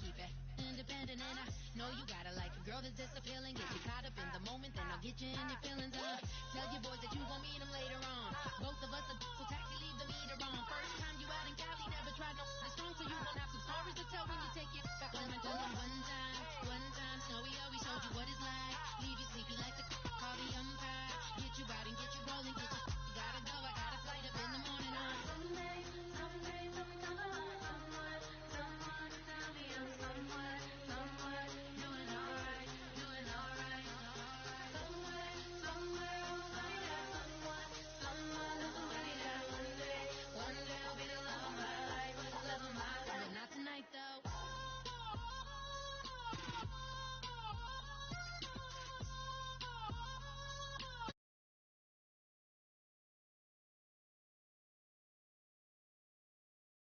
keep it independent, and I know you gotta like a girl that's this appealing. Get you caught up in the moment, then I'll get you in your feelings. Tell your boys that you gon' meet them later on. Both of us are so taxi, leave the meter on. First time you out in Cali, never tried no strong, so you gon' have some stories to tell when you take it back home. And tell them one time, Snowy always showed you what it's like. Leave you sleepy like the call the umpire. Get you out and get you rolling, get you gotta go. I got a flight up in the morning on someday, someone tell me I'm somewhere doing alright. Somewhere I'll find out someone who's waiting there. One day I'll be the love of my life, but not tonight though.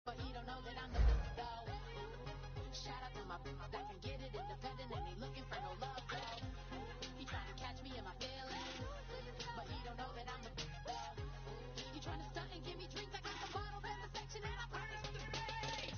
But he don't know that I'm the though. Shout out to my that can get it independent and he looking for no love though. He trying to catch me in my feelings, but he don't know that I'm the though. He trying to stunt and give me drinks. I got the bottles in the section and I promise to pay.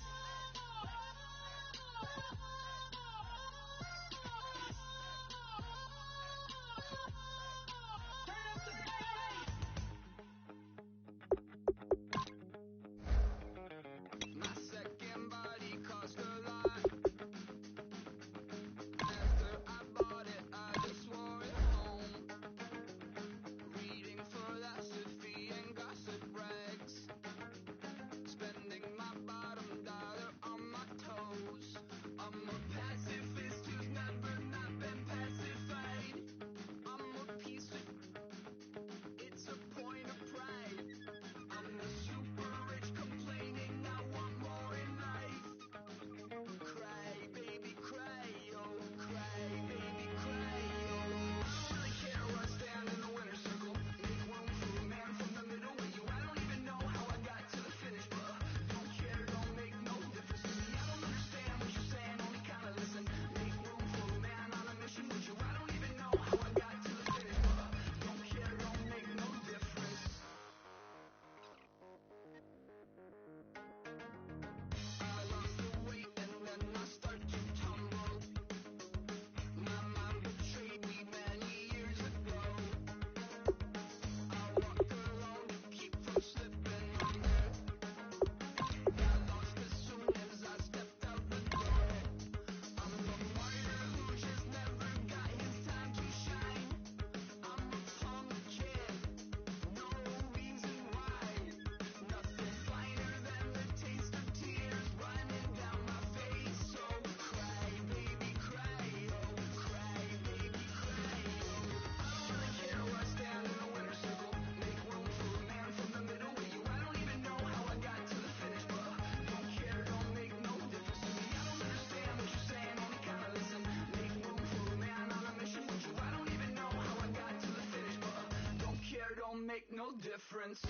Make no difference.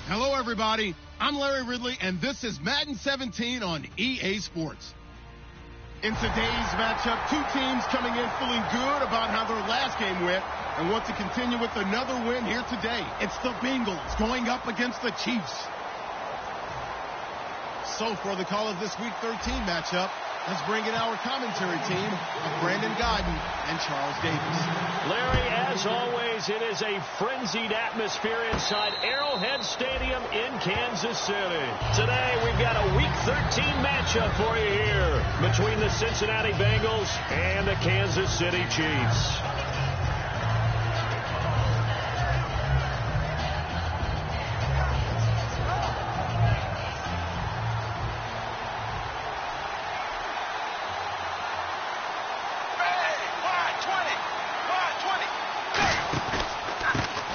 Hello, everybody. I'm Larry Ridley, and this is Madden 17 on EA Sports. In today's matchup, two teams coming in feeling good about how their last game went and want to continue with another win here today. It's the Bengals going up against the Chiefs. So for the call of this Week 13 matchup, let's bring in our commentary team of Brandon Godden and Charles Davis. Larry, as always, it is a frenzied atmosphere inside Arrowhead Stadium in Kansas City. Today, we've got a Week 13 matchup for you here between the Cincinnati Bengals and the Kansas City Chiefs.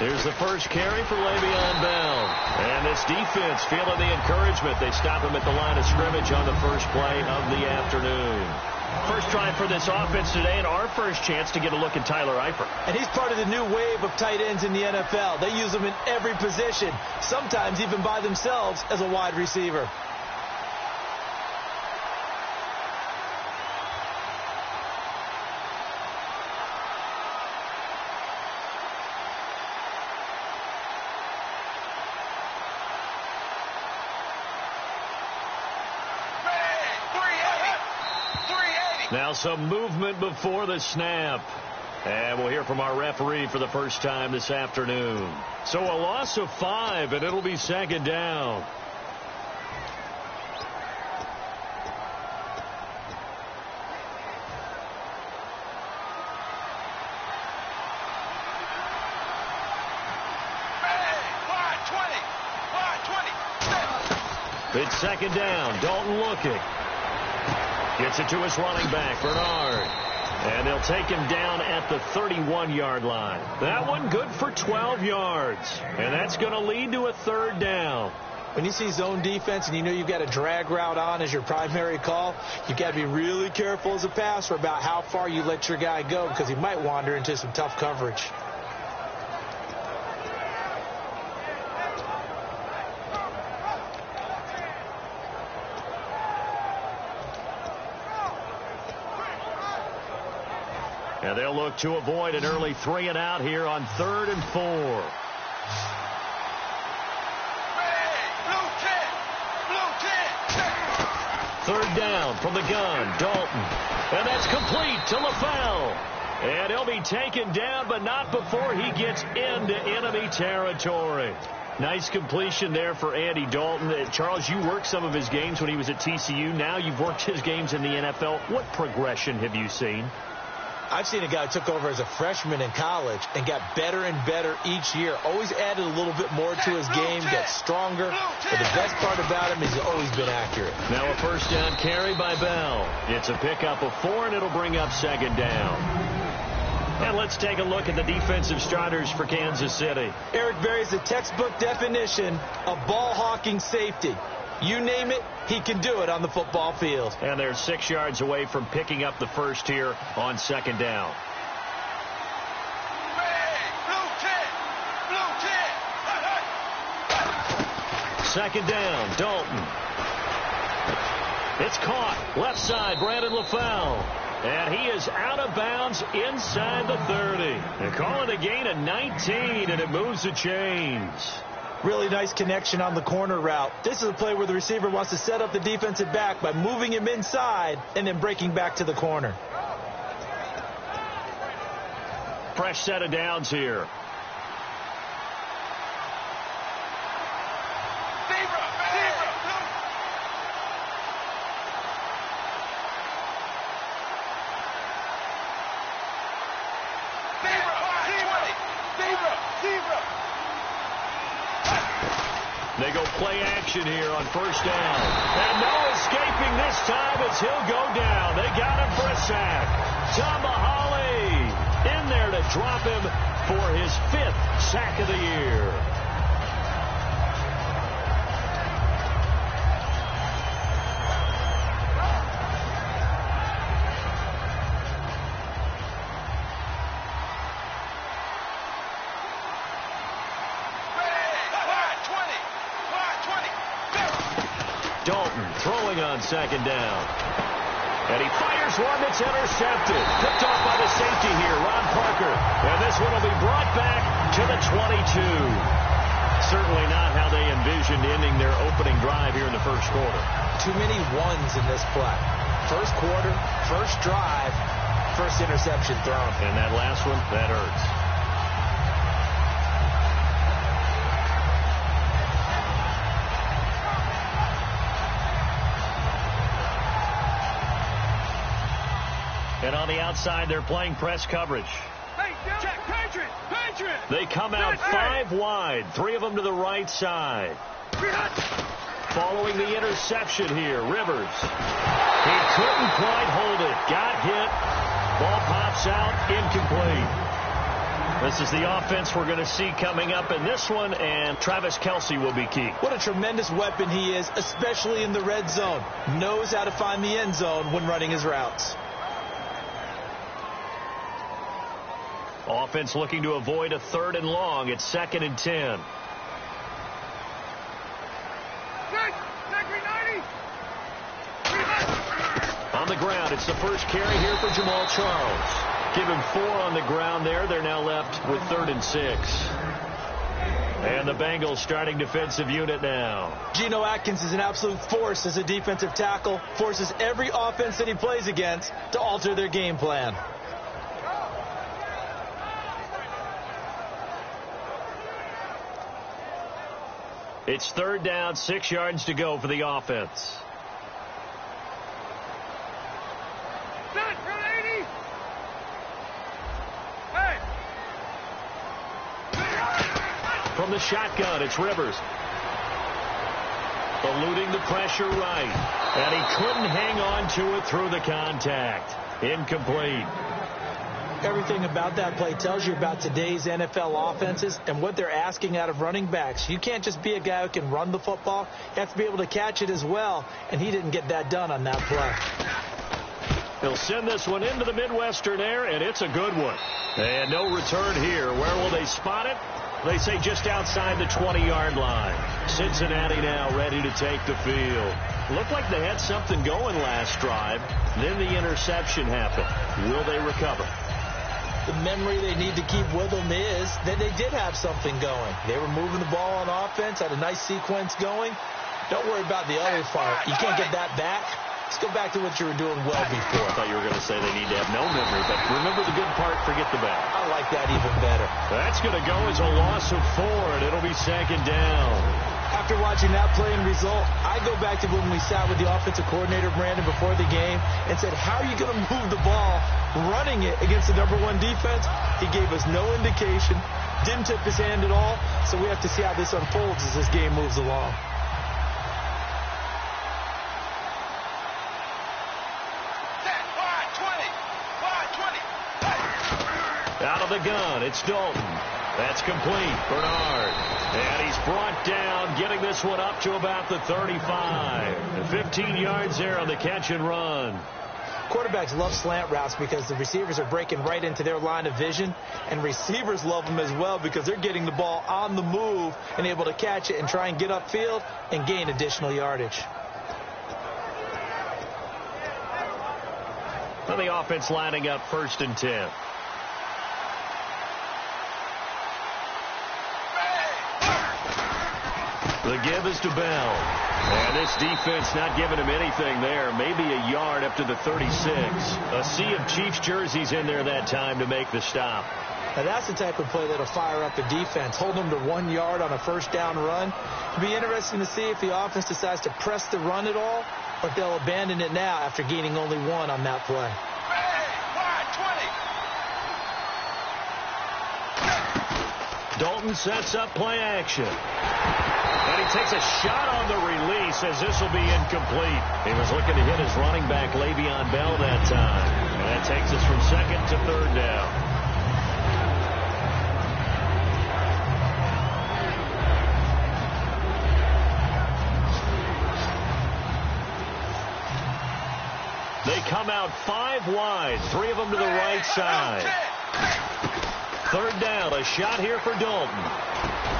There's the first carry for Le'Veon Bell. And this defense feeling the encouragement. They stop him at the line of scrimmage on the first play of the afternoon. First try for this offense today, and our first chance to get a look at Tyler Eifert. And he's part of the new wave of tight ends in the NFL. They use them in every position, sometimes even by themselves as a wide receiver. Now some movement before the snap. And we'll hear from our referee for the first time this afternoon. So a loss of 5, and it'll be second down. It's second down. Dalton looking. Gets it to his running back, Bernard. And they'll take him down at the 31-yard line. That one good for 12 yards. And that's going to lead to a third down. When you see zone defense and you know you've got a drag route on as your primary call, you've got to be really careful as a passer about how far you let your guy go because he might wander into some tough coverage. And they'll look to avoid an early 3 and out here on 3rd and 4. Third down from the gun, Dalton. And that's complete to LaFell. And he'll be taken down, but not before he gets into enemy territory. Nice completion there for Andy Dalton. Charles, you worked some of his games when he was at TCU. Now you've worked his games in the NFL. What progression have you seen? I've seen a guy who took over as a freshman in college and got better and better each year. Always added a little bit more to his game, got stronger. But the best part about him is he's always been accurate. Now a first down carry by Bell. It's a pickup of 4, and it'll bring up second down. And let's take a look at the defensive starters for Kansas City. Eric Berry's the textbook definition of ball-hawking safety. You name it, he can do it on the football field. And they're 6 yards away from picking up the first here on second down. Second down, Dalton. It's caught. Left side, Brandon LaFell. And he is out of bounds inside the 30. They call it a gain of 19, and it moves the chains. Really nice connection on the corner route. This is a play where the receiver wants to set up the defensive back by moving him inside and then breaking back to the corner. Fresh set of downs here. They go play action here on first down. And no escaping this time as he'll go down. They got him for a sack. Tamahali in there to drop him for his 5th sack of the year. Dalton throwing on second down. And he fires one that's intercepted. Picked off by the safety here, Ron Parker. And this one will be brought back to the 22. Certainly not how they envisioned ending their opening drive here in the first quarter. Too many ones in this play. First quarter, first drive, first interception thrown. And that last one, that hurts. And on the outside, they're playing press coverage. Hey, check, Patriot! They come out 5 wide, 3 of them to the right side. Following the interception here, Rivers. He couldn't quite hold it. Got hit. Ball pops out, incomplete. This is the offense we're going to see coming up in this one, and Travis Kelce will be key. What a tremendous weapon he is, especially in the red zone. Knows how to find the end zone when running his routes. Offense looking to avoid a 3rd and long. It's 2nd and 10. On the ground, it's the first carry here for Jamal Charles. Give him 4 on the ground there. They're now left with 3rd and 6. And the Bengals starting defensive unit now. Geno Atkins is an absolute force as a defensive tackle. Forces every offense that he plays against to alter their game plan. It's 3rd down, 6 yards to go for the offense. From the shotgun, it's Rivers. Eluding the pressure right. And he couldn't hang on to it through the contact. Incomplete. Everything about that play tells you about today's NFL offenses and what they're asking out of running backs. You can't just be a guy who can run the football. You have to be able to catch it as well, and he didn't get that done on that play. He'll send this one into the Midwestern air, and it's a good one. And no return here. Where will they spot it? They say just outside the 20-yard line. Cincinnati now ready to take the field. Looked like they had something going last drive. Then the interception happened. Will they recover? The memory they need to keep with them is that they did have something going. They were moving the ball on offense, had a nice sequence going. Don't worry about the other part. You can't get that back. Let's go back to what you were doing well before. I thought you were going to say they need to have no memory, but remember the good part, forget the bad. I like that even better. That's going to go as a loss of 4, and it'll be 2nd down. After watching that play and result, I go back to when we sat with the offensive coordinator, Brandon, before the game and said, how are you going to move the ball running it against the #1 defense? He gave us no indication, didn't tip his hand at all, so we have to see how this unfolds as this game moves along. Out of the gun, it's Dalton. That's complete. Bernard. And he's brought down, getting this one up to about the 35. 15 yards there on the catch and run. Quarterbacks love slant routes because the receivers are breaking right into their line of vision, and receivers love them as well because they're getting the ball on the move and able to catch it and try and get upfield and gain additional yardage. And the offense lining up 1st and 10. The give is to Bell. And this defense not giving him anything there. Maybe a yard up to the 36. A sea of Chiefs jerseys in there that time to make the stop. Now that's the type of play that'll fire up the defense. Hold them to 1 yard on a 1st down run. It'll be interesting to see if the offense decides to press the run at all or if they'll abandon it now after gaining only 1 on that play. Dalton sets up play action. And he takes a shot on the release as this will be incomplete. He was looking to hit his running back, Le'Veon Bell, that time. And that takes us from 2nd to 3rd down. They come out 5 wide, 3 of them to the right side. 3rd down, a shot here for Dalton.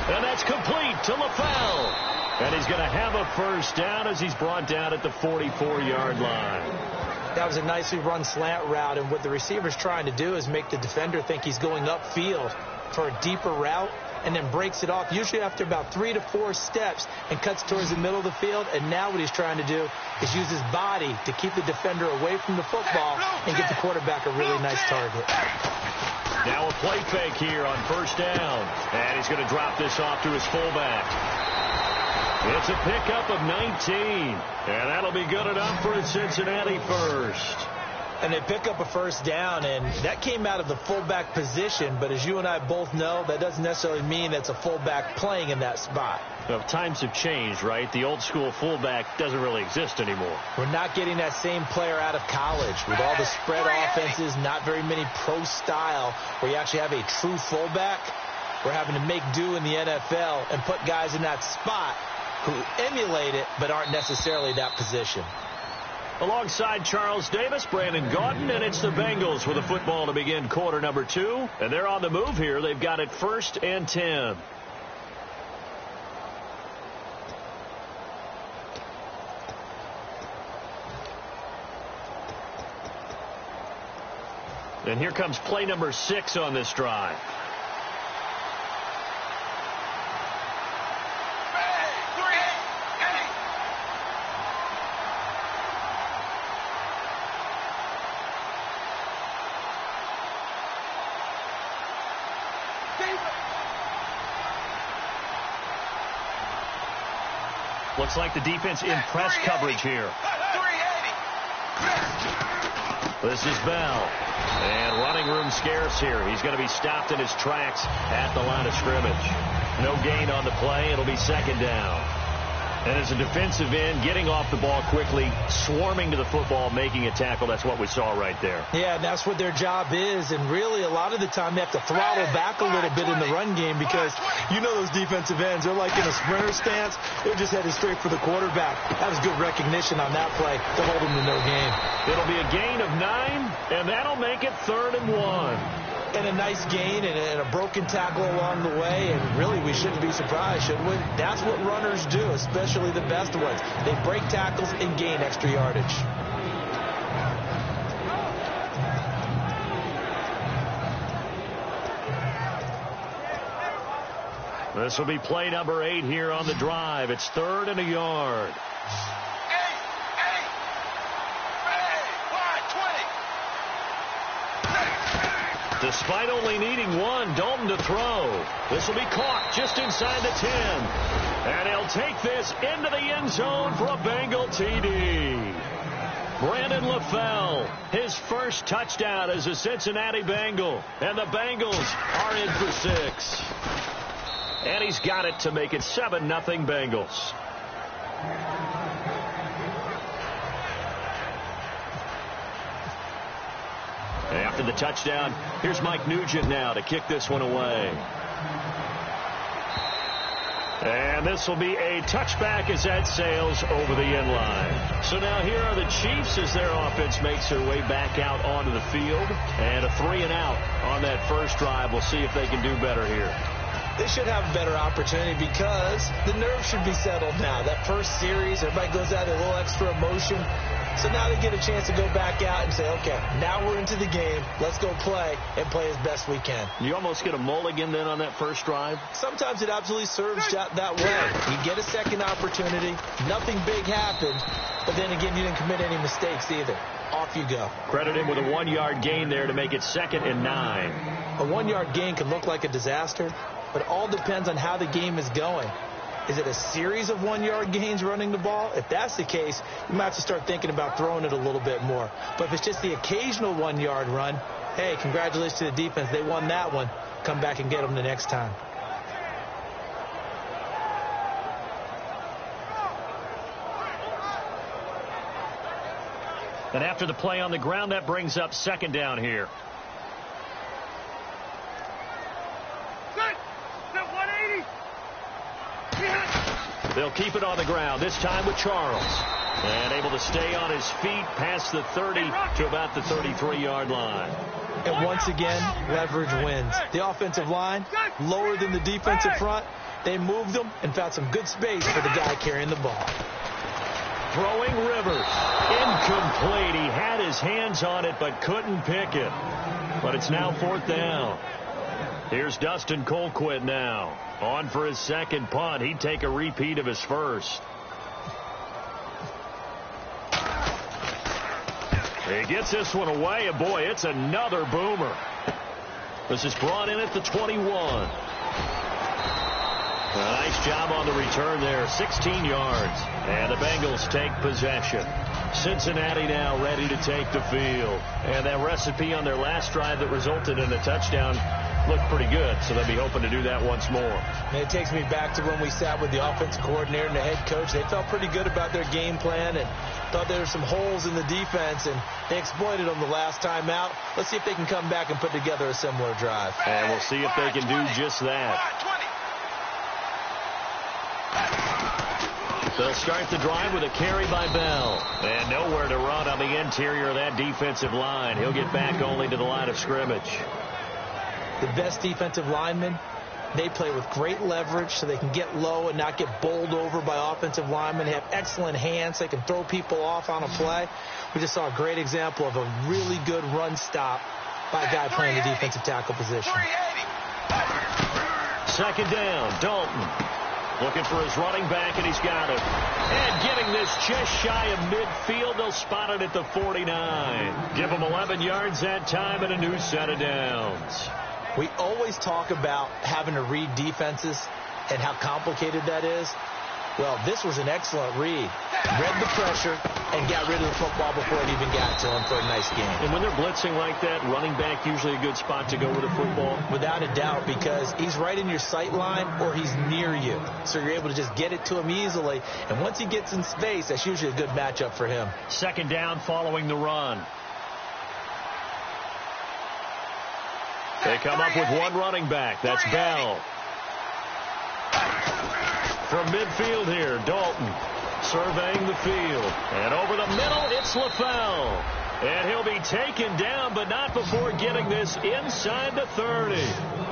And that's complete to LaFell. And he's going to have a 1st down as he's brought down at the 44-yard line. That was a nicely run slant route, and what the receiver's trying to do is make the defender think he's going upfield for a deeper route and then breaks it off, usually after about 3 to 4 steps, and cuts towards the middle of the field. And now what he's trying to do is use his body to keep the defender away from the football and get the quarterback a really nice target. Now a play fake here on 1st down. And he's going to drop this off to his fullback. It's a pickup of 19. And that'll be good enough for a Cincinnati 1st. And they pick up a 1st down, and that came out of the fullback position. But as you and I both know, that doesn't necessarily mean that's a fullback playing in that spot. Well, times have changed, right? The old school fullback doesn't really exist anymore. We're not getting that same player out of college. With all the spread offenses, not very many pro style, where you actually have a true fullback. We're having to make do in the NFL and put guys in that spot who emulate it but aren't necessarily that position. Alongside Charles Davis, Brandon Gaudin, and it's the Bengals with a football to begin quarter number 2. And they're on the move here. They've got it 1st and 10. And here comes play number 6 on this drive. Looks like the defense in press coverage here. This is Bell. And running room scarce here. He's going to be stopped in his tracks at the line of scrimmage. No gain on the play. It'll be second down. And as a defensive end, getting off the ball quickly, swarming to the football, making a tackle, that's what we saw right there. Yeah, and that's what their job is. And really, a lot of the time, they have to throttle back a little bit in the run game because you know those defensive ends, they're like in a sprinter stance. They're just headed straight for the quarterback. That was good recognition on that play to hold them to no gain. It'll be a gain of 9, and that'll make it 3rd and 1. And a nice gain and a broken tackle along the way. And really, we shouldn't be surprised, should we? That's what runners do, especially the best ones. They break tackles and gain extra yardage. This will be play number 8 here on the drive. It's 3rd and a yard. Despite only needing 1, Dalton to throw. This will be caught just inside the 10. And he'll take this into the end zone for a Bengal TD. Brandon LaFell, his first touchdown as a Cincinnati Bengal. And the Bengals are in for 6. And he's got it to make it 7-0 Bengals. After the touchdown, here's Mike Nugent now to kick this one away. And this will be a touchback as that sails over the end line. So now here are the Chiefs as their offense makes their way back out onto the field. And a 3-and-out on that first drive. We'll see if they can do better here. They should have a better opportunity because the nerves should be settled now. That first series, everybody goes out with a little extra emotion. So now they get a chance to go back out and say, okay, now we're into the game. Let's go play and play as best we can. You almost get a mulligan then on that first drive? Sometimes it absolutely serves that way. You get a second opportunity. Nothing big happened. But then again, you didn't commit any mistakes either. Off you go. Credit him with a 1-yard gain there to make it 2nd and 9. A 1-yard gain can look like a disaster, but it all depends on how the game is going. Is it a series of 1-yard gains running the ball? If that's the case, you might have to start thinking about throwing it a little bit more. But if it's just the occasional 1-yard run, hey, congratulations to the defense. They won that one. Come back and get them the next time. And after the play on the ground, that brings up 2nd down here. They'll keep it on the ground, this time with Charles. And able to stay on his feet past the 30 to about the 33-yard line. And once again, leverage wins. The offensive line, lower than the defensive front. They moved them and found some good space for the guy carrying the ball. Throwing Rivers. Incomplete. He had his hands on it but couldn't pick it. But it's now 4th down. Here's Dustin Colquitt now. On for his second punt. He'd take a repeat of his first. He gets this one away, and boy, it's another boomer. This is brought in at the 21. A nice job on the return there, 16 yards. And the Bengals take possession. Cincinnati now ready to take the field. And that recipe on their last drive that resulted in a touchdown looked pretty good, so they'll be hoping to do that once more. And it takes me back to when we sat with the offensive coordinator and the head coach. They felt pretty good about their game plan and thought there were some holes in the defense, and they exploited them the last time out. Let's see if they can come back and put together a similar drive. And we'll see if they can do just that. They'll start the drive with a carry by Bell. And nowhere to run on the interior of that defensive line. He'll get back only to the line of scrimmage. The best defensive linemen, they play with great leverage so they can get low and not get bowled over by offensive linemen. They have excellent hands. They can throw people off on a play. We just saw a great example of a really good run stop by a guy playing the defensive tackle position. 2nd down, Dalton. Looking for his running back, and he's got it. And getting this just shy of midfield. They'll spot it at the 49. Give him 11 yards that time and a new set of downs. We always talk about having to read defenses and how complicated that is. Well, this was an excellent read. Read the pressure and got rid of the football before it even got to him for a nice game. And when they're blitzing like that, running back usually a good spot to go with the football? Without a doubt, because he's right in your sight line or he's near you. So you're able to just get it to him easily. And once he gets in space, that's usually a good matchup for him. Second down following the run. They come up with one running back. That's Bell. From midfield here, Dalton surveying the field. And over the middle, it's LaFell. And he'll be taken down, but not before getting this inside the 30.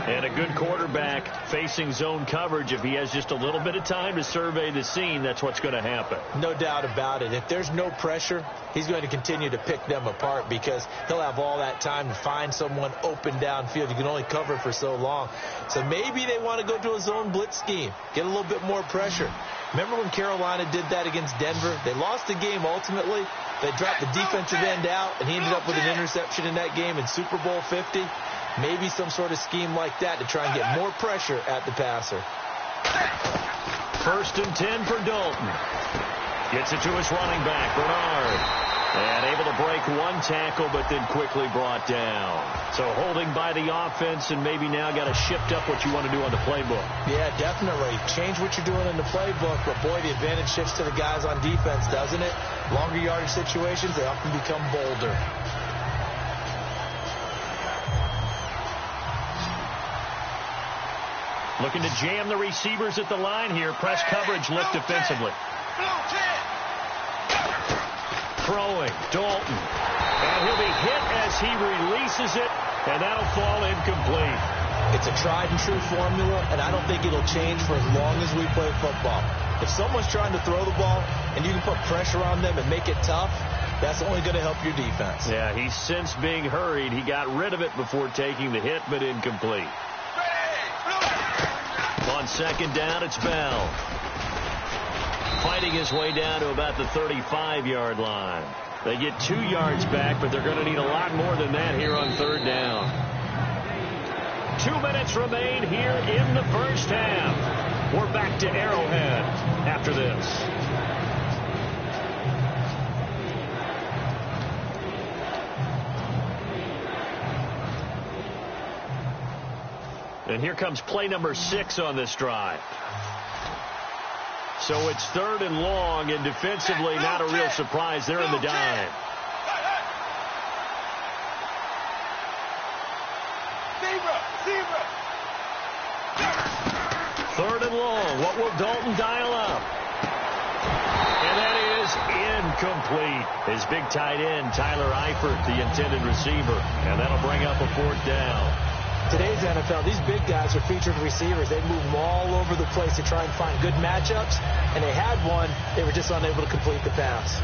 And a good quarterback facing zone coverage. If he has just a little bit of time to survey the scene, that's what's going to happen. No doubt about it. If there's no pressure, he's going to continue to pick them apart because he'll have all that time to find someone open downfield. You can only cover for so long. So maybe they want to go to a zone blitz scheme, get a little bit more pressure. Remember when Carolina did that against Denver? They lost the game ultimately. They dropped the defensive end out, and he ended up with an interception in that game in Super Bowl 50. Maybe some sort of scheme like that to try and get more pressure at the passer. 1st and 10 for Dalton. Gets it to his running back, Bernard. And able to break one tackle, but then quickly brought down. So holding by the offense, and maybe now got to shift up what you want to do on the playbook. Yeah, definitely. Change what you're doing in the playbook, but boy, the advantage shifts to the guys on defense, doesn't it? Longer yardage situations, they often become bolder. Looking to jam the receivers at the line here. Press coverage look defensively. Throwing, Dalton. And he'll be hit as he releases it, and that'll fall incomplete. It's a tried and true formula, and I don't think it'll change for as long as we play football. If someone's trying to throw the ball and you can put pressure on them and make it tough, that's only going to help your defense. Yeah, he's since being hurried. He got rid of it before taking the hit, but incomplete. On second down, it's Bell. Fighting his way down to about the 35-yard line. They get 2 yards back, but they're going to need a lot more than that here on third down. 2 minutes remain here in the first half. We're back to Arrowhead after this. And here comes play number 6 on this drive. So it's 3rd and long, and defensively not a real surprise. They're in the dime. Third and long. What will Dalton dial up? And that is incomplete. His big tight end, Tyler Eifert, the intended receiver. And that'll bring up a 4th down. Today's NFL, these big guys are featured receivers. They move them all over the place to try and find good matchups, and they had one. They were just unable to complete the pass.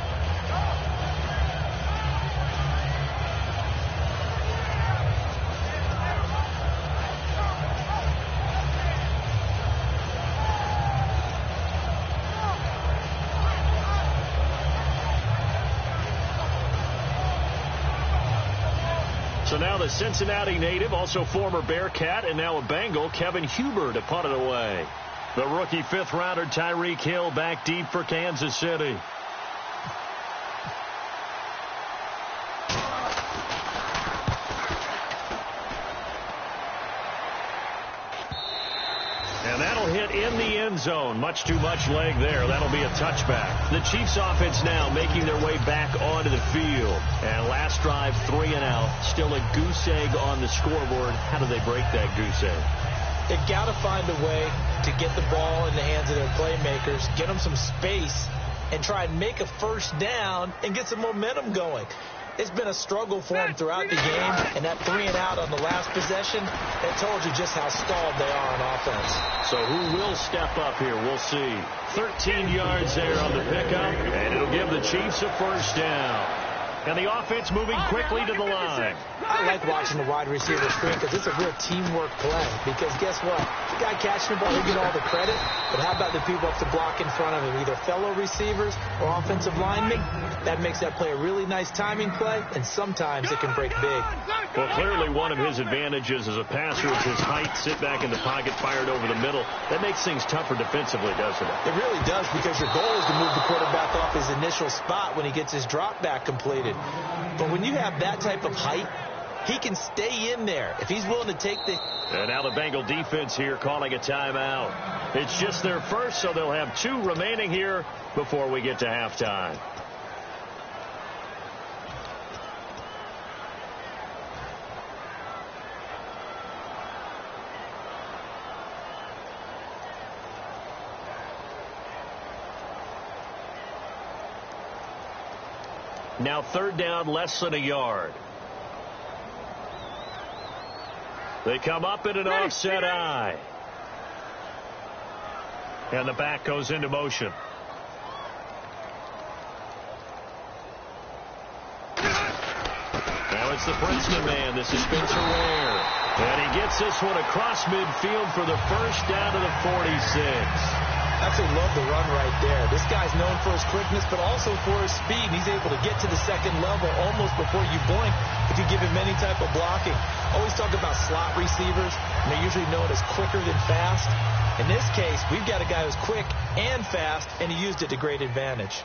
So now the Cincinnati native, also former Bearcat, and now a Bengal, Kevin Huber, to punt it away. The rookie 5th-rounder Tyreek Hill back deep for Kansas City. And that'll hit in the end zone. Much too much leg there. That'll be a touchback. The Chiefs offense now making their way back onto the field. And last drive, 3 and out. Still a goose egg on the scoreboard. How do they break that goose egg? They've got to find a way to get the ball in the hands of their playmakers, get them some space, and try and make a first down and get some momentum going. It's been a struggle for them throughout the game, and that 3 and out on the last possession, that told you just how stalled they are on offense. So who will step up here? We'll see. 13 yards there on the pickup, and it'll give the Chiefs a first down. And the offense moving quickly to the line. I like watching the wide receiver screen because it's a real teamwork play. Because guess what? The guy catching the ball, he get all the credit. But how about the people up to block in front of him? Either fellow receivers or offensive linemen. That makes that play a really nice timing play. And sometimes it can break big. Well, clearly one of his advantages as a passer is his height. Sit back in the pocket, fired over the middle. That makes things tougher defensively, doesn't it? It really does, because your goal is to move the quarterback off his initial spot when he gets his drop back completed. But when you have that type of height, he can stay in there if he's willing to take the... And now the Bengal defense here calling a timeout. It's just their first, so they'll have 2 remaining here before we get to halftime. Now 3rd down, less than a yard. They come up in an offset eye. And the back goes into motion. Now it's the Princeton man. This is Spencer Ware. And he gets this one across midfield for the first down to the 46. I absolutely love the run right there. This guy's known for his quickness, but also for his speed. He's able to get to the second level almost before you blink if you give him any type of blocking. Always talk about slot receivers, and they're usually known as quicker than fast. In this case, we've got a guy who's quick and fast, and he used it to great advantage.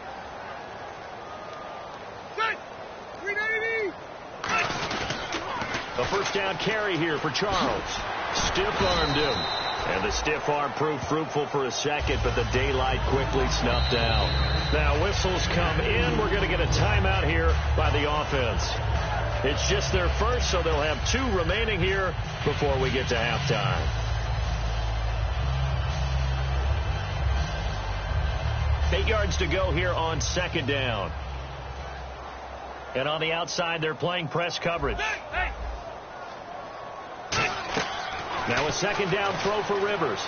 A first down carry here for Charles. Stiff-armed him. And the stiff arm proved fruitful for a second, but the daylight quickly snuffed out. Now whistles come in. We're going to get a timeout here by the offense. It's just their first, so they'll have 2 remaining here before we get to halftime. Eight yards to go here on 2nd down. And on the outside, they're playing press coverage. Now a 2nd down throw for Rivers.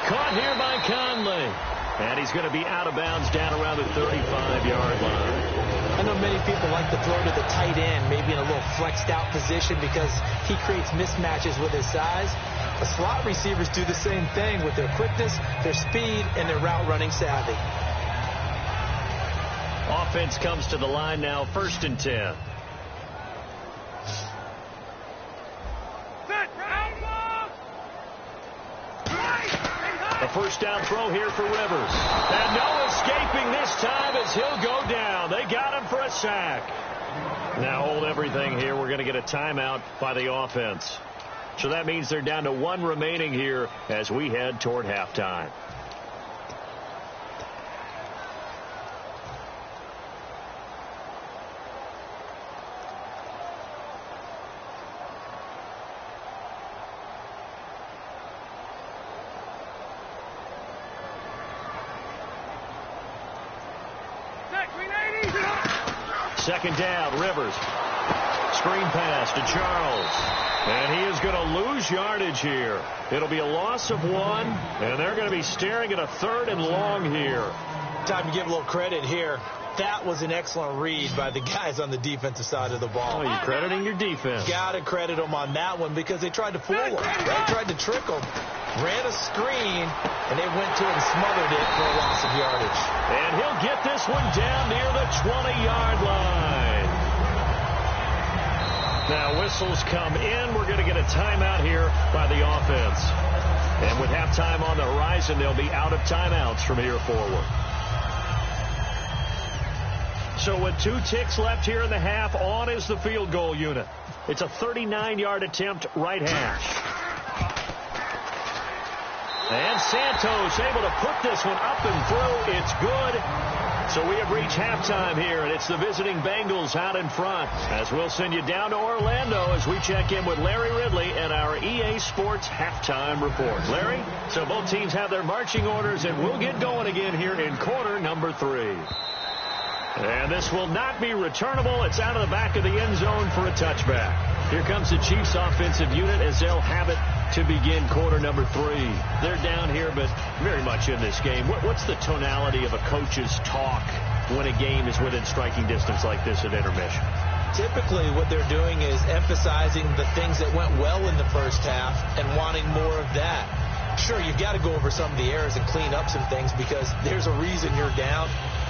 Caught here by Conley. And he's going to be out of bounds down around the 35-yard line. I know many people like to throw to the tight end, maybe in a little flexed out position because he creates mismatches with his size. The slot receivers do the same thing with their quickness, their speed, and their route running savvy. Offense comes to the line now, 1st and 10. A first down throw here for Rivers. And no escaping this time as he'll go down. They got him for a sack. Now hold everything here. We're going to get a timeout by the offense. So that means they're down to 1 remaining here as we head toward halftime. Second down, Rivers. Screen pass to Charles. And he is going to lose yardage here. It'll be a loss of 1, and they're going to be staring at a 3rd and long here. Time to give a little credit here. That was an excellent read by the guys on the defensive side of the ball. Oh, you're crediting your defense. Got to credit them on that one because they tried to fool him. They tried to trick him. Ran a screen, and they went to it and smothered it for a loss of yardage. And he'll get this one down near the 20-yard line. Now whistles come in. We're going to get a timeout here by the offense. And with halftime on the horizon, they'll be out of timeouts from here forward. So with 2 ticks left here in the half, on is the field goal unit. It's a 39-yard attempt, right hash. And Santos able to put this one up and through. It's good. So we have reached halftime here, and it's the visiting Bengals out in front. As we'll send you down to Orlando as we check in with Larry Ridley and our EA Sports halftime report. Larry, so both teams have their marching orders, and we'll get going again here in quarter number 3. And this will not be returnable. It's out of the back of the end zone for a touchback. Here comes the Chiefs offensive unit as they'll have it to begin quarter number 3. They're down here, but very much in this game. What's the tonality of a coach's talk when a game is within striking distance like this at intermission? Typically, what they're doing is emphasizing the things that went well in the first half and wanting more of that. Sure, you've got to go over some of the errors and clean up some things because there's a reason you're down.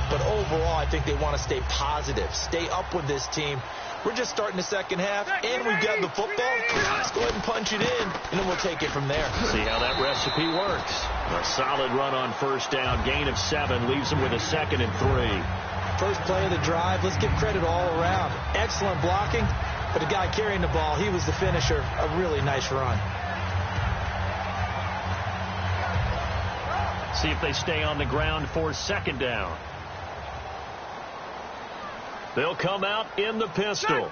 But overall, I think they want to stay positive, stay up with this team. We're just starting the second half, and we've got the football. Let's go ahead and punch it in, and then we'll take it from there. See how that recipe works. A solid run on first down, gain of 7, leaves them with a 2nd and 3. First play of the drive, let's give credit all around. Excellent blocking, but the guy carrying the ball, he was the finisher. A really nice run. See if they stay on the ground for 2nd down. They'll come out in the pistol.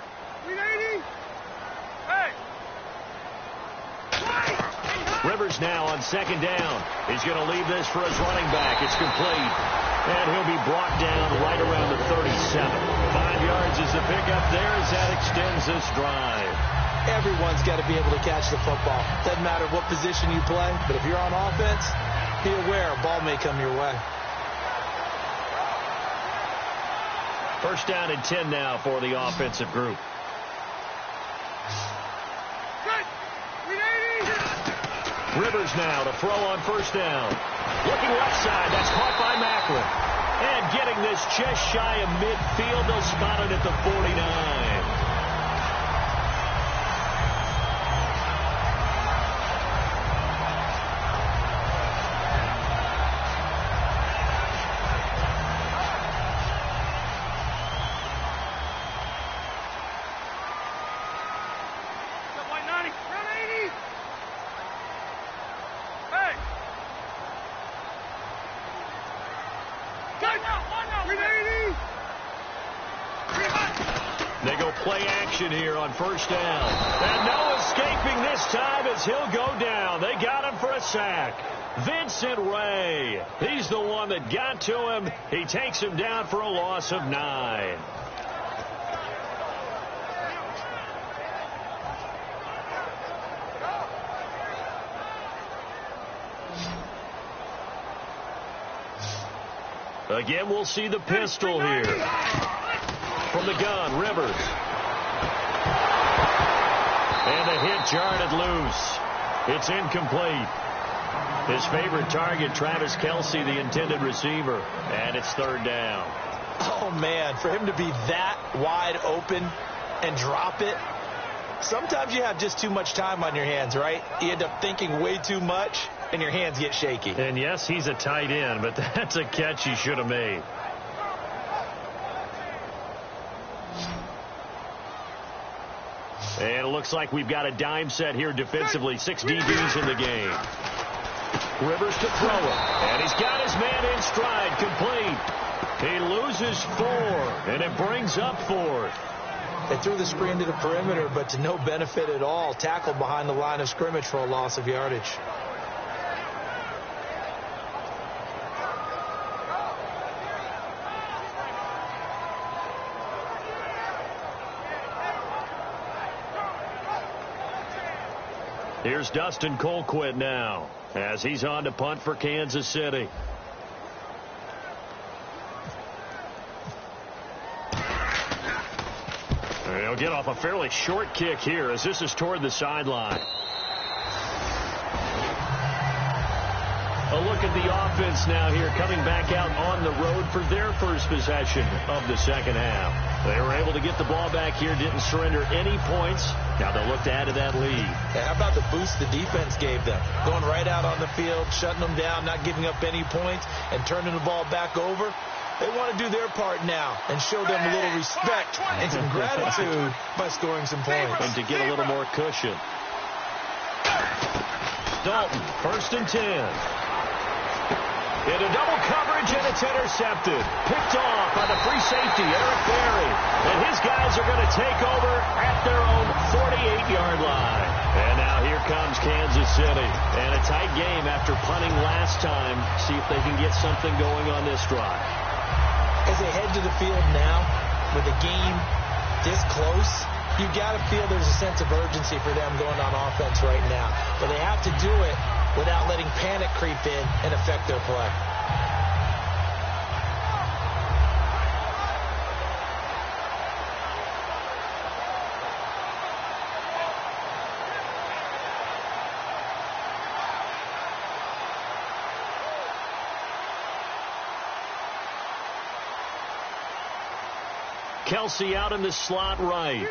Rivers now on 2nd down. He's going to leave this for his running back. It's complete. And he'll be brought down right around the 37. 5 yards is the pickup there as that extends this drive. Everyone's got to be able to catch the football. Doesn't matter what position you play, but if you're on offense, be aware a ball may come your way. First down and 10 now for the offensive group. Rivers now to throw on first down. Looking left side. That's caught by Macklin. And getting this just shy of midfield. They'll spot it at the 49. They go play action here on first down. And no escaping this time as he'll go down. They got him for a sack. Vincent Ray. He's the one that got to him. He takes him down for a loss of 9. Again, we'll see the pistol here. From the gun, Rivers. And a hit jarred loose. It's incomplete. His favorite target, Travis Kelce, the intended receiver. And it's 3rd down. Oh, man, for him to be that wide open and drop it. Sometimes you have just too much time on your hands, right? You end up thinking way too much, and your hands get shaky. And, yes, he's a tight end, but that's a catch he should have made. And it looks like we've got a dime set here defensively. 6 DBs in the game. Rivers to throw it. And he's got his man in stride. Complete. He loses 4, and it brings up 4th. They threw the screen to the perimeter, but to no benefit at all. Tackled behind the line of scrimmage for a loss of yardage. Here's Dustin Colquitt now as he's on to punt for Kansas City. They'll get off a fairly short kick here as this is toward the sideline. A look at the offense now here coming back out on the road for their first possession of the second half. They were able to get the ball back here, didn't surrender any points. Now they'll look to add to that lead. How about the boost the defense gave them? Going right out on the field, shutting them down, not giving up any points, and turning the ball back over. They want to do their part now and show them a little respect and some gratitude by scoring some points. And to get a little more cushion. Dalton, 1st and 10. Into double coverage, and it's intercepted. Picked off by the free safety, Eric Berry. And his guys are going to take over at their own 48-yard line. And now here comes Kansas City. And a tight game after punting last time. See if they can get something going on this drive. As they head to the field now, with the game this close, you've got to feel there's a sense of urgency for them going on offense right now. But they have to do it without letting panic creep in and affect their play. Kelce out in the slot right.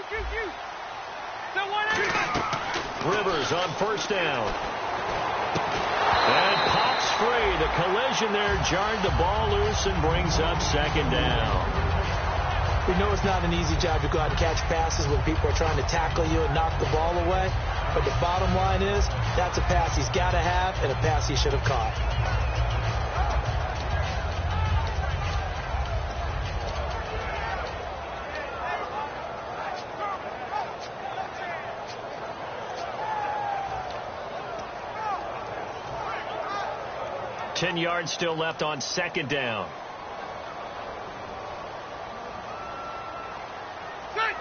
Rivers on first down. And pops free. The collision there jarred the ball loose and brings up second down. We know it's not an easy job to go out and catch passes when people are trying to tackle you and knock the ball away. But the bottom line is, that's a pass he's got to have and a pass he should have caught. Ten yards still left on second down.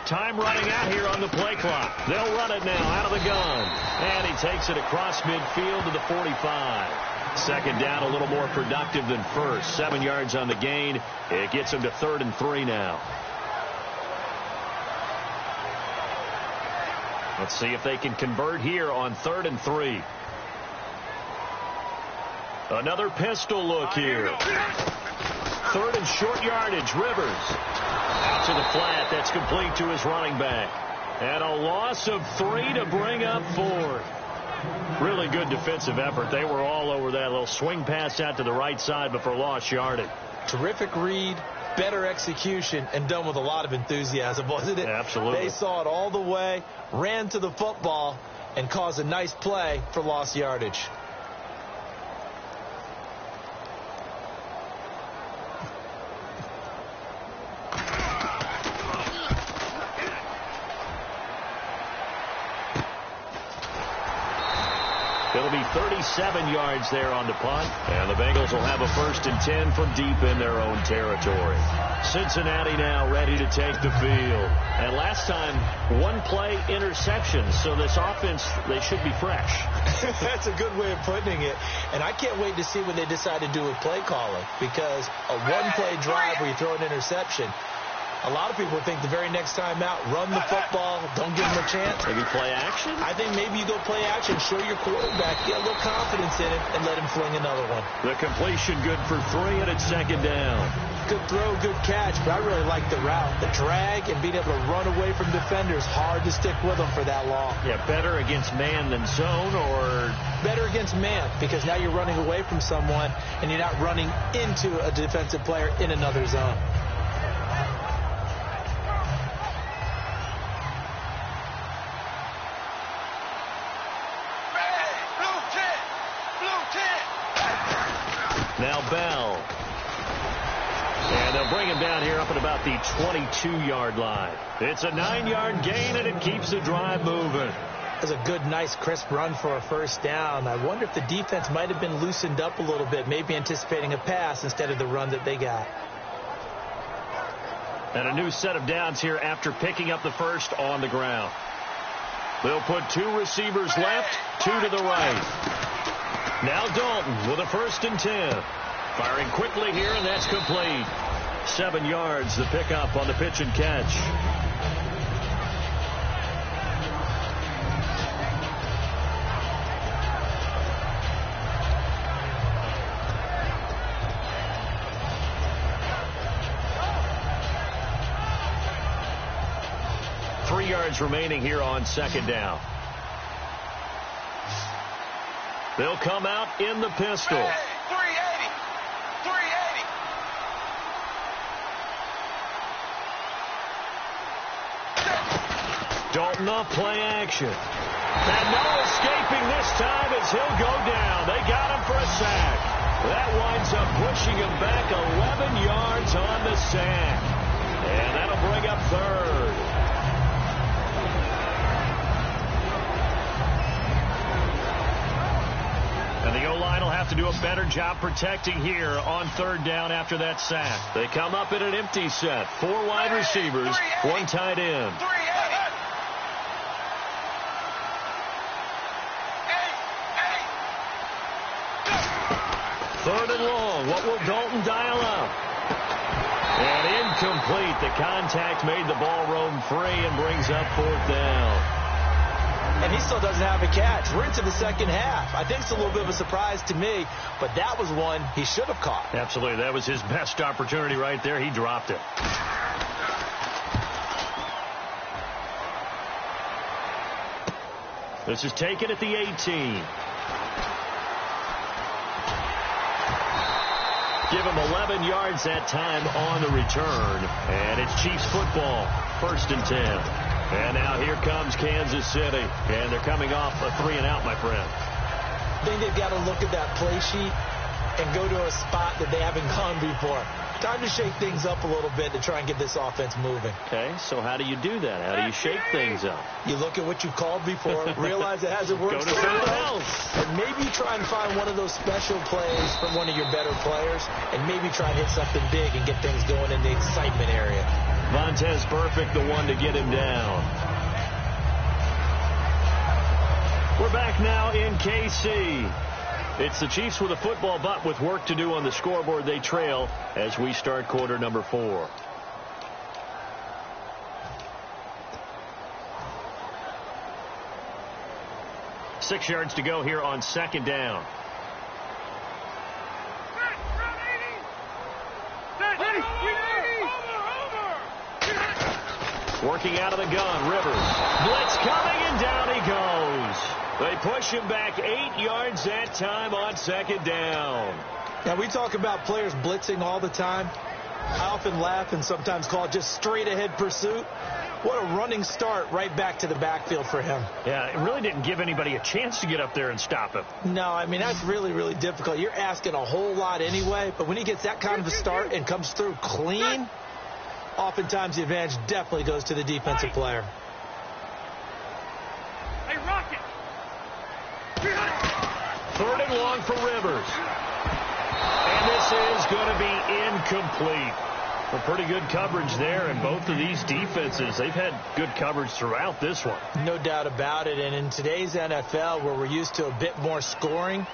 Time running out here on the play clock. They'll run it now out of the gun. And he takes it across midfield to the 45. Second down, a little more productive than first. 7 yards on the gain. It gets him to 3rd and 3 now. Let's see if they can convert here on 3rd and 3. Another pistol look here. 3rd and short yardage. Rivers. Out to the flat. That's complete to his running back. And a loss of 3 to bring up 4. Really good defensive effort. They were all over that little swing pass out to the right side, but for lost yardage. Terrific read, better execution, and done with a lot of enthusiasm, wasn't it? Absolutely. They saw it all the way, ran to the football, and caused a nice play for lost yardage. It'll be 37 yards there on the punt, and the Bengals will have a 1st and 10 from deep in their own territory. Cincinnati now ready to take the field. And last time, 1 play interception, so this offense, they should be fresh. That's a good way of putting it. And I can't wait to see what they decide to do with play calling, because a 1-play drive where you throw an interception, a lot of people think the very next time out, run the football, don't give them a chance. Maybe play action? I think maybe you go play action, show your quarterback, get a little confidence in it, and let him fling another one. The completion good for 3, and it's 2nd down. Good throw, good catch, but I really like the route. The drag and being able to run away from defenders, hard to stick with them for that long. Yeah, better against man than zone, or? Better against man, because now you're running away from someone, and you're not running into a defensive player in another zone. Now Bell. And they'll bring him down here up at about the 22-yard line. It's a 9-yard gain, and it keeps the drive moving. That's a good, nice, crisp run for a 1st down. I wonder if the defense might have been loosened up a little bit, maybe anticipating a pass instead of the run that they got. And a new set of downs here after picking up the 1st on the ground. They'll put 2 receivers left, 2 to the right. Now Dalton with a 1st and 10. Firing quickly here, and that's complete. 7 yards, the pickup on the pitch and catch. Three yards remaining here on 2nd down. They'll come out in the pistol. 380. Dalton off play action. And no escaping this time as he'll go down. They got him for a sack. That winds up pushing him back 11 yards on the sack. And that'll bring up 3rd. And the O-line will have to do a better job protecting here on 3rd down after that sack. They come up in an empty set. 4 wide receivers, 1 tight end. 3rd and long. What will Dalton dial up? And incomplete. The contact made the ball roam free and brings up 4th down. And he still doesn't have a catch. We're into the 2nd half. I think it's a little bit of a surprise to me, but that was one he should have caught. Absolutely. That was his best opportunity right there. He dropped it. This is taken at the 18. Give him 11 yards that time on the return. And it's Chiefs football, 1st and 10. And now here comes Kansas City. And they're coming off a 3-and-out, my friend. I think they've got to look at that play sheet and go to a spot that they haven't gone before. Time to shake things up a little bit to try and get this offense moving. Okay, so how do you do that? How do you shake things up? You look at what you've called before, realize it hasn't worked. Go to something else. And maybe try and find one of those special plays from one of your better players, and maybe try and hit something big and get things going in the excitement area. Vontaze Burfict, the one to get him down. We're back now in KC. It's the Chiefs with a football, but with work to do on the scoreboard. They trail as we start quarter number 4. Six yards to go here on 2nd down. Working out of the gun, Rivers. Blitz coming, and down he goes. They push him back 8 yards that time on 2nd down. Now, we talk about players blitzing all the time. I often laugh and sometimes call it just straight-ahead pursuit. What a running start right back to the backfield for him. Yeah, it really didn't give anybody a chance to get up there and stop him. No, I mean, that's really, really difficult. You're asking a whole lot anyway, but when he gets that kind of a start and comes through clean, oftentimes the advantage definitely goes to the defensive player. Hey, Rocket! 3rd and long for Rivers. And this is going to be incomplete. Well, pretty good coverage there, and both of these defenses, they've had good coverage throughout this one. No doubt about it, and in today's NFL, where we're used to a bit more scoring,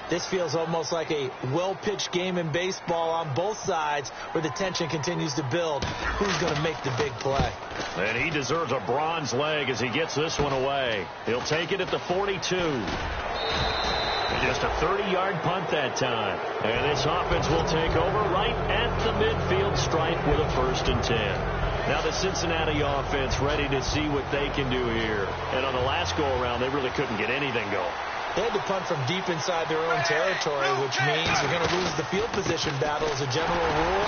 this feels almost like a well-pitched game in baseball on both sides where the tension continues to build. Who's going to make the big play? And he deserves a bronze leg as he gets this one away. He'll take it at the 42. And just a 30-yard punt that time. And this offense will take over right at the midfield stripe with a 1st and 10. Now the Cincinnati offense ready to see what they can do here. And on the last go-around, they really couldn't get anything going. They had to punt from deep inside their own territory, which means they're going to lose the field position battle as a general rule.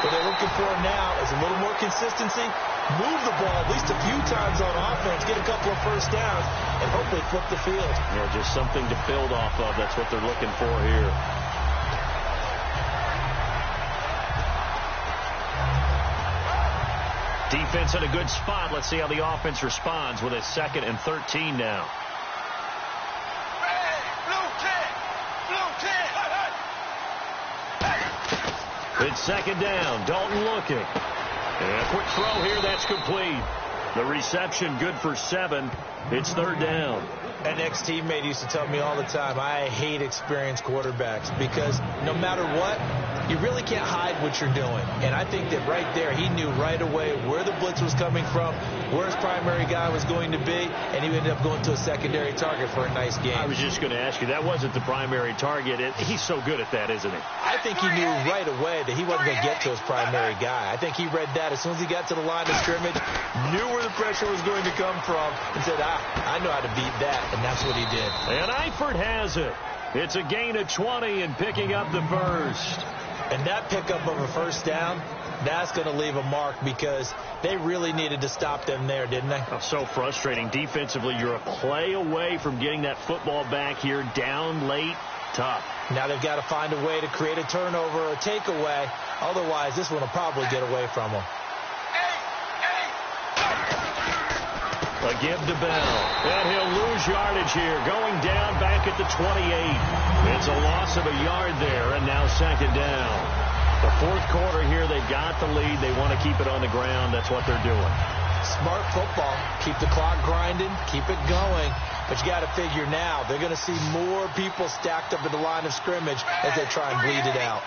What they're looking for now is a little more consistency, move the ball at least a few times on offense, get a couple of first downs, and hopefully flip the field. Yeah, just something to build off of. That's what they're looking for here. Defense in a good spot. Let's see how the offense responds with a 2nd and 13 now. It's 2nd down. Dalton looking. And a quick throw here. That's complete. The reception good for 7. It's 3rd down. An ex-teammate used to tell me all the time, I hate experienced quarterbacks because no matter what, you really can't hide what you're doing. And I think that right there, he knew right away where the blitz was coming from, where his primary guy was going to be, and he ended up going to a secondary target for a nice game. I was just going to ask you, that wasn't the primary target. He's so good at that, isn't he? I think he knew right away that he wasn't going to get to his primary guy. I think he read that as soon as he got to the line of scrimmage, knew where the pressure was going to come from, and said, I know how to beat that. And that's what he did. And Eifert has it. It's a gain of 20 and picking up the first. And that pickup of a 1st down, that's going to leave a mark because they really needed to stop them there, didn't they? Oh, so frustrating. Defensively, you're a play away from getting that football back here down late. Tough. Now they've got to find a way to create a turnover or a takeaway. Otherwise, this one will probably get away from them. A give to Bell. And he'll lose yardage here. Going down back at the 28. It's a loss of a yard there, and now 2nd down. The 4th quarter here, they've got the lead. They want to keep it on the ground. That's what they're doing. Smart football. Keep the clock grinding. Keep it going. But you got to figure now, they're going to see more people stacked up at the line of scrimmage as they try and bleed it out.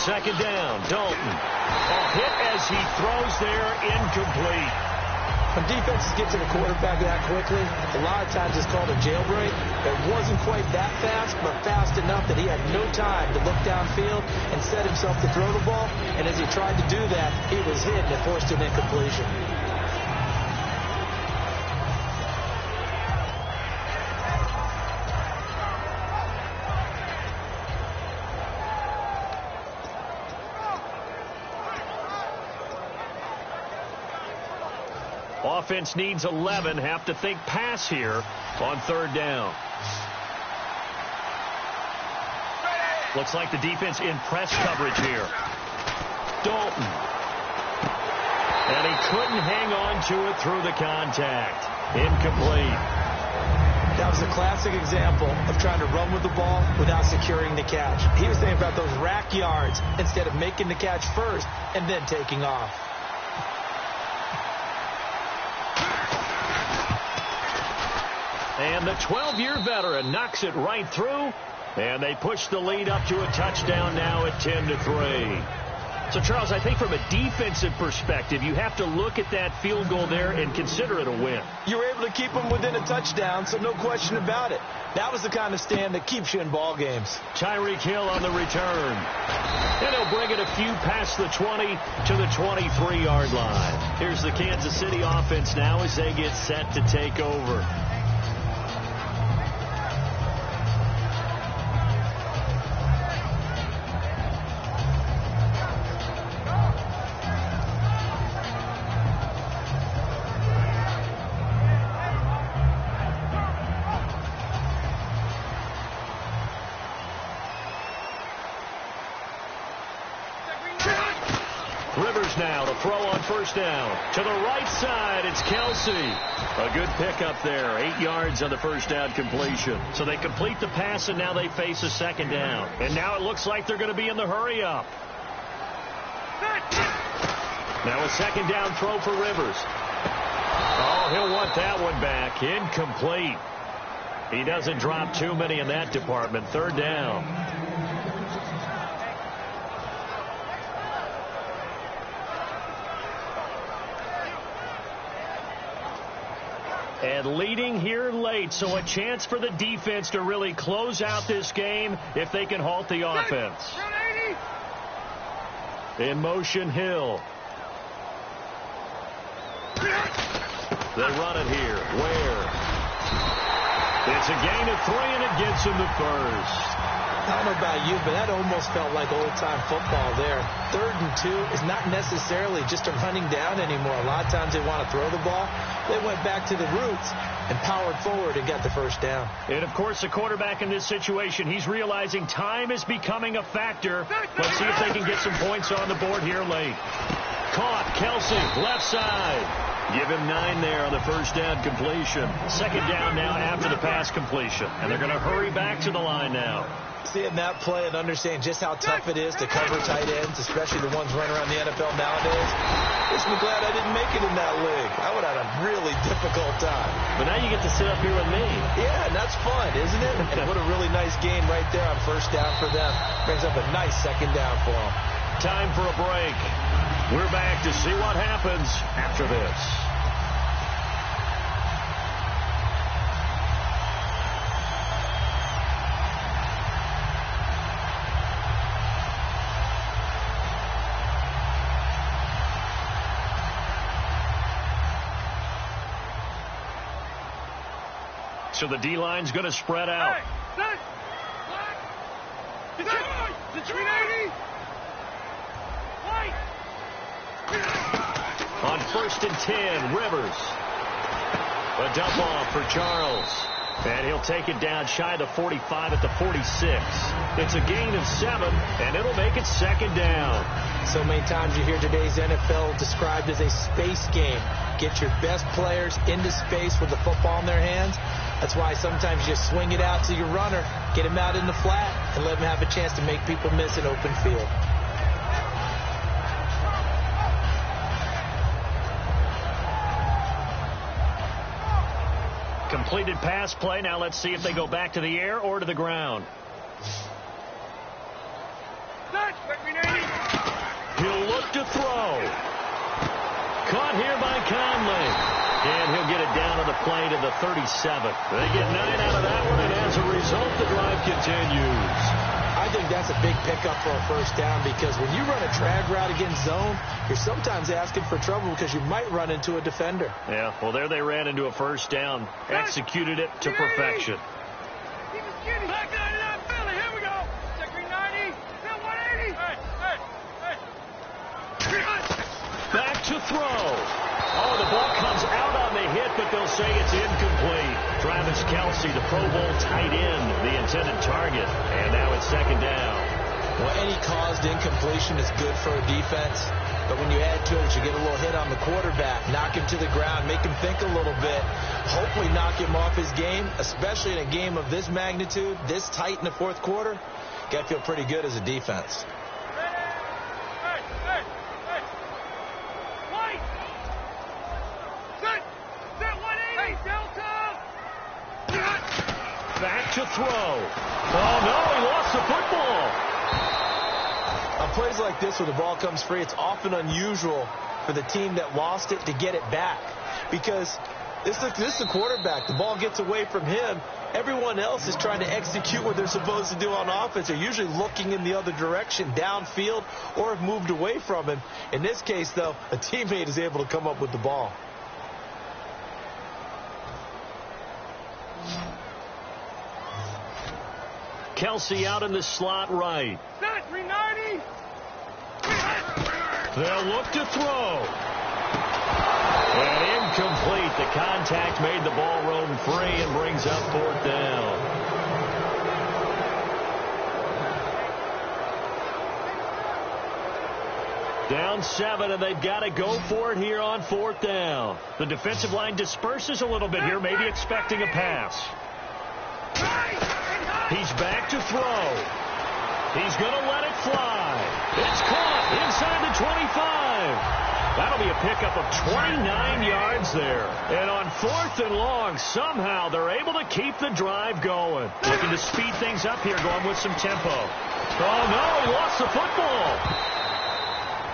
Second down, Dalton. A hit as he throws there, incomplete. When defenses get to the quarterback that quickly, a lot of times it's called a jailbreak. It wasn't quite that fast, but fast enough that he had no time to look downfield and set himself to throw the ball. And as he tried to do that, he was hit and it forced an incompletion. Offense needs 11. Have to think pass here on 3rd down. Looks like the defense in press coverage here. Dalton. And he couldn't hang on to it through the contact. Incomplete. That was a classic example of trying to run with the ball without securing the catch. He was thinking about those rack yards instead of making the catch first and then taking off. And the 12-year veteran knocks it right through, and they push the lead up to a touchdown now at 10-3. So, Charles, I think from a defensive perspective, you have to look at that field goal there and consider it a win. You were able to keep them within a touchdown, so no question about it. That was the kind of stand that keeps you in ball games. Tyreek Hill on the return. And he'll bring it a few past the 20 to the 23-yard line. Here's the Kansas City offense now as they get set to take over. Now to throw on 1st down. To the right side, it's Kelsey. A good pickup there. 8 yards on the 1st down completion. So they complete the pass, and now they face a 2nd down. And now it looks like they're going to be in the hurry-up. Now a 2nd down throw for Rivers. Oh, he'll want that one back. Incomplete. He doesn't drop too many in that department. 3rd down. And leading here late, so a chance for the defense to really close out this game if they can halt the offense. In motion, Hill. They run it here. Ware. It's a gain of 3, and it gets him the first. I don't know about you, but that almost felt like old-time football there. 3rd and 2 is not necessarily just a running down anymore. A lot of times they want to throw the ball. They went back to the roots and powered forward and got the 1st down. And, of course, the quarterback in this situation, he's realizing time is becoming a factor. Let's see if they can get some points on the board here late. Caught. Kelsey, left side. Give him 9 there on the 1st down completion. 2nd down now after the pass completion. And they're going to hurry back to the line now. Seeing that play and understand just how tough it is to cover tight ends, especially the ones running around the NFL nowadays, makes me glad I didn't make it in that league. I would have had a really difficult time. But now you get to sit up here with me. Yeah, and that's fun, isn't it? And what a really nice game right there on 1st down for them. Brings up a nice 2nd down for them. Time for a break. We're back to see what happens after this. So the D-line's going to spread out. On 1st and 10, Rivers. A dump off for Charles. And he'll take it down shy of the 45 at the 46. It's a gain of 7, and it'll make it 2nd down. So many times you hear today's NFL described as a space game. Get your best players into space with the football in their hands. That's why sometimes you swing it out to your runner, get him out in the flat, and let him have a chance to make people miss an open field. Completed pass play. Now let's see if they go back to the air or to the ground. He'll look to throw. Caught here by Conley. And he'll get it down to the play to the 37. They get 9 out of that one, and as a result, the drive continues. I think that's a big pickup for a first down because when you run a drag route against zone, you're sometimes asking for trouble because you might run into a defender. Yeah, well, there they ran into a first down. Executed it to perfection. Back 99 Philly, here we go. Check 390, then 180. Back to throw. Oh, the ball comes out on the hit, but they'll say it's incomplete. Travis Kelce, the Pro Bowl tight end, the intended target. And now it's second down. Well, any caused incompletion is good for a defense. But when you add to it, you get a little hit on the quarterback, knock him to the ground, make him think a little bit, hopefully knock him off his game, especially in a game of this magnitude, this tight in the fourth quarter. Got to feel pretty good as a defense. Back to throw. Oh, no, he lost the football. On plays like this where the ball comes free, it's often unusual for the team that lost it to get it back. Because this is the quarterback. The ball gets away from him. Everyone else is trying to execute what they're supposed to do on offense. They're usually looking in the other direction, downfield, or have moved away from him. In this case, though, a teammate is able to come up with the ball. Kelce out in the slot right. 390. They'll look to throw. And incomplete. The contact made the ball roam free and brings up fourth down. Down 7, and they've got to go for it here on fourth down. The defensive line disperses a little bit here, maybe expecting a pass. He's back to throw. He's going to let it fly. It's caught inside the 25. That'll be a pickup of 29 yards there. And on fourth and long, somehow they're able to keep the drive going. Looking to speed things up here, going with some tempo. Oh, no, he lost the football.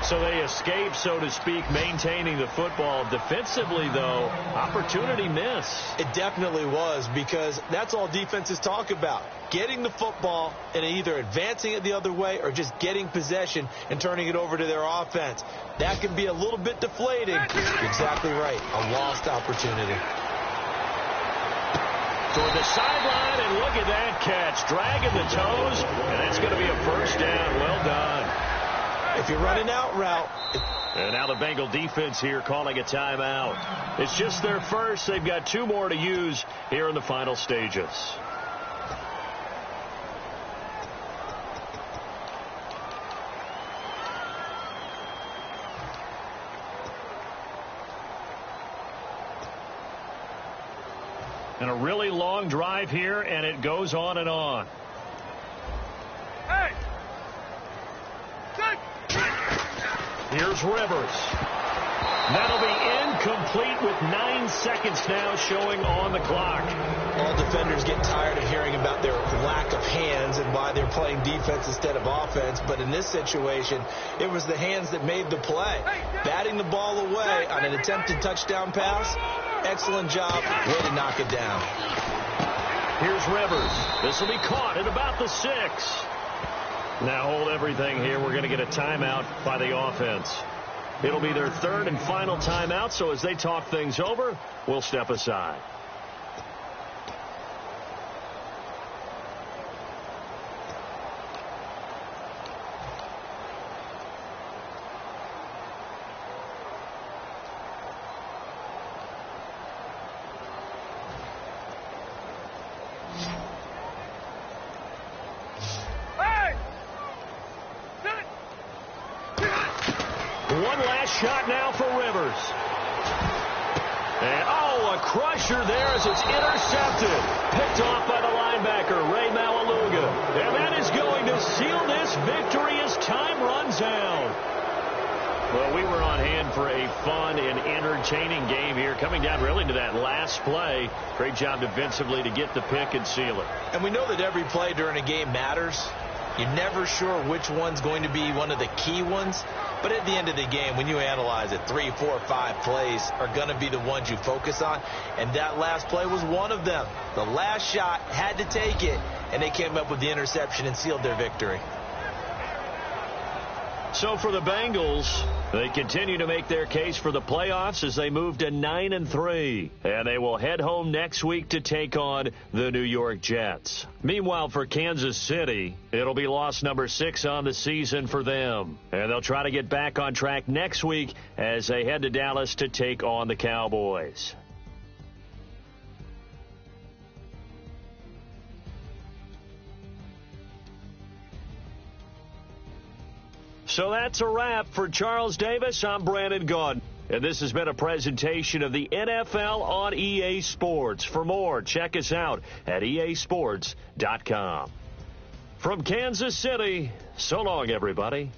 So they escape, so to speak, maintaining the football. Defensively, though, opportunity miss. It definitely was, because that's all defenses talk about. Getting the football and either advancing it the other way or just getting possession and turning it over to their offense. That can be a little bit deflating. Exactly right. A lost opportunity. Toward the sideline, and look at that catch. Dragging the toes, and that's going to be a first down. Well done. If you're running out route. And now the Bengal defense here calling a timeout. It's just their first. They've got 2 more to use here in the final stages. And a really long drive here, and it goes on and on. Hey! Here's Rivers. That'll be incomplete with 9 seconds now showing on the clock. All defenders get tired of hearing about their lack of hands and why they're playing defense instead of offense. But in this situation, it was the hands that made the play. Batting the ball away on an attempted touchdown pass. Excellent job. Way to knock it down. Here's Rivers. This will be caught at about the 6. Now hold everything here. We're going to get a timeout by the offense. It'll be their 3rd and final timeout, so as they talk things over, we'll step aside. One last shot now for Rivers. And, a crusher there as it's intercepted. Picked off by the linebacker, Ray Maualuga. And that is going to seal this victory as time runs out. Well, we were on hand for a fun and entertaining game here, coming down really to that last play. Great job defensively to get the pick and seal it. And we know that every play during a game matters. You're never sure which one's going to be one of the key ones. But at the end of the game, when you analyze it, 3, 4, 5 plays are going to be the ones you focus on. And that last play was one of them. The last shot had to take it, and they came up with the interception and sealed their victory. So for the Bengals, they continue to make their case for the playoffs as they move to 9-3. And they will head home next week to take on the New York Jets. Meanwhile, for Kansas City, it'll be loss number 6 on the season for them. And they'll try to get back on track next week as they head to Dallas to take on the Cowboys. So that's a wrap. For Charles Davis, I'm Brandon Gaudin. And this has been a presentation of the NFL on EA Sports. For more, check us out at easports.com. From Kansas City, so long, everybody.